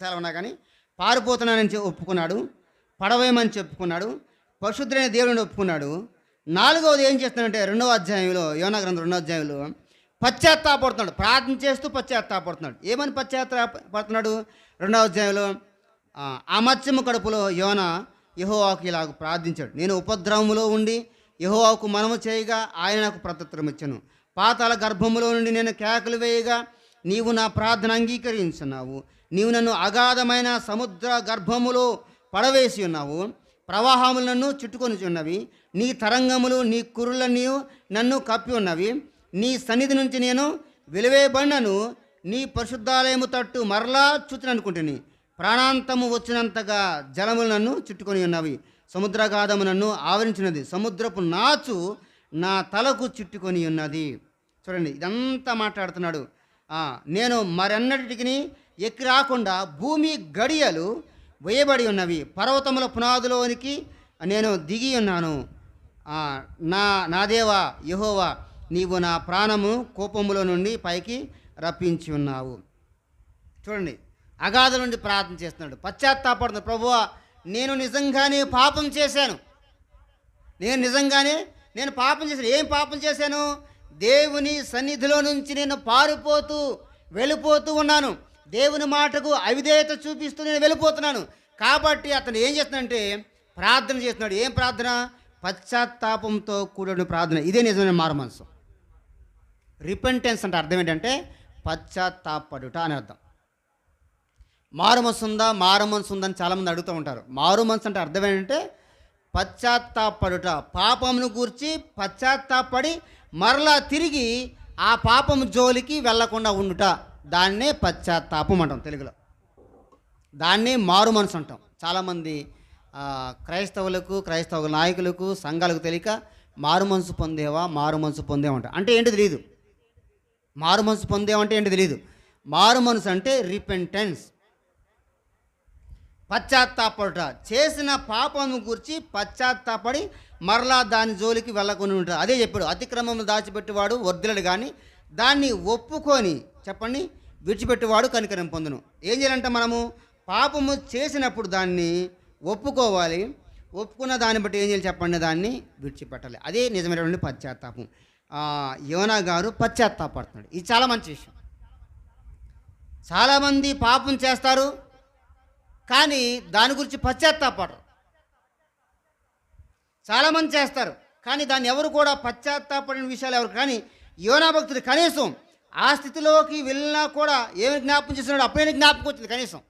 చాలా ఉన్నా కానీ పారిపోతున్నానని ఒప్పుకున్నాడు. పడవేయమని చెప్పుకున్నాడు. పరిశుద్ధుడైన దేవుడిని ఒప్పుకున్నాడు. నాలుగవది ఏం చేస్తున్నాడంటే రెండవ అధ్యాయంలో, యోనా గ్రంథం రెండవ అధ్యాయంలో పశ్చాత్తాపడుతున్నాడు. ప్రార్థన చేస్తూ పశ్చాత్తాపడుతున్నాడు. ఏమని పశ్చాత్తాపడుతున్నాడు? రెండవ అధ్యాయంలో అమత్యము కడుపులో యోనా యెహోవాకు ఇలాగ ప్రార్థించాడు. నేను ఉపద్రవములో ఉండి యెహోవాకు మనము చేయగా ఆయన నాకు ప్రత్యుత్తరం ఇచ్చెను. పాతాళ గర్భములో నుండి నేను కేకలు వేయగా నీవు నా ప్రార్థన అంగీకరించున్నావు. నీవు నన్ను అగాధమైన సముద్ర గర్భములో పడవేసి ఉన్నావు. ప్రవాహములు నన్ను చుట్టుకొని ఉన్నవి. నీ తరంగములు నీ కురుల నీవు నన్ను కప్పి ఉన్నవి. నీ సన్నిధి నుంచి నేను వెలివేయబడినను. నీ పరిశుద్ధాలయము తట్టు మరలా చూచిననుకుంటుని. ప్రాణాంతము వచ్చినంతగా జలములు నన్ను చుట్టుకొని ఉన్నవి. సముద్రగాధము నన్ను ఆవరించినది. సముద్రపు నాచు నా తలకు చుట్టుకొని ఉన్నది. చూడండి, ఇదంతా మాట్లాడుతున్నాడు. నేను మరెన్నటికి ఎక్కి రాకుండా భూమి గడియలు వేయబడి ఉన్నవి. పర్వతముల పునాదులోనికి నేను దిగి ఉన్నాను. నా దేవా యెహోవా, నీవు నా ప్రాణము కోపములో నుండి పైకి రప్పించి ఉన్నావు. చూడండి, అగాధం నుండి ప్రార్థన చేస్తున్నాడు, పశ్చాత్తాపడుతున్నాడు. ప్రభువా, నేను నిజంగానే పాపం చేశాను. నేను పాపం చేశాను. ఏం పాపం చేశాను? దేవుని సన్నిధిలో నుంచి నేను పారిపోతూ వెళ్ళిపోతూ ఉన్నాను. దేవుని మాటకు అవిధేయత చూపిస్తూ నేను వెళ్ళిపోతున్నాను. కాబట్టి అతను ఏం చేస్తున్నాడంటే ప్రార్థన చేస్తున్నాడు. ఏం ప్రార్థన? పశ్చాత్తాపంతో కూడిన ప్రార్థన. ఇదే నిజమైన మారుమనసు. రిపెంటెన్స్ అంటే అర్థం ఏంటంటే పశ్చాత్తాపడుట అని అర్థం. మారుమనసు ఉందని చాలామంది అడుగుతూ ఉంటారు. మారుమనసు అంటే అర్థం ఏంటంటే పశ్చాత్తాపడుట. పాపమును గూర్చి పశ్చాత్తాపడి మరలా తిరిగి ఆ పాపము జోలికి వెళ్లకుండా ఉండుట. దాన్నే పశ్చాత్తాపం అంటాం తెలుగులో. దాన్నే మారు మనసు అంటాం. చాలామంది క్రైస్తవ నాయకులకు సంఘాలకు తెలియక మారు మనసు పొందేవంట. అంటే ఏంటి తెలియదు. మారు మనసు పొందేవంటే ఏంటి తెలియదు. మారు మనసు అంటే రిపెంటెన్స్, పశ్చాత్తాపడుట. చేసిన పాపము గురించి పశ్చాత్తాపడి మరలా దాని జోలికి వెళ్ళకుండా ఉంటారు. అదే చెప్పాడు, అతిక్రమము దాచిపెట్టేవాడు వర్ధిల్లడు కానీ దాన్ని ఒప్పుకొని చెప్పండి విడిచిపెట్టేవాడు కనికరం పొందును. ఏం చేయాలంటే మనము పాపము చేసినప్పుడు దాన్ని ఒప్పుకోవాలి. ఒప్పుకున్న దాన్ని బట్టి ఏం చేయాలి చెప్పండి, దాన్ని విడిచిపెట్టాలి. అదే నిజమైనటువంటి పశ్చాత్తాపం. యోనా గారు పశ్చాత్తాపడుతున్నాడు. ఇది చాలా మంచి విషయం. చాలామంది పాపం చేస్తారు కానీ దాని గురించి పశ్చాత్తాపడరు. చాలామంది చేస్తారు కానీ దాన్ని ఎవరు కూడా పశ్చాత్తాపడిన విషయాలు ఎవరు. కానీ యోనా భక్తుడు కనీసం ఆ స్థితిలోకి వెళ్ళినా కూడా ఏమి జ్ఞాపకం చేస్తున్నాడు? అప్పుడే జ్ఞాపకం వచ్చింది కనీసం.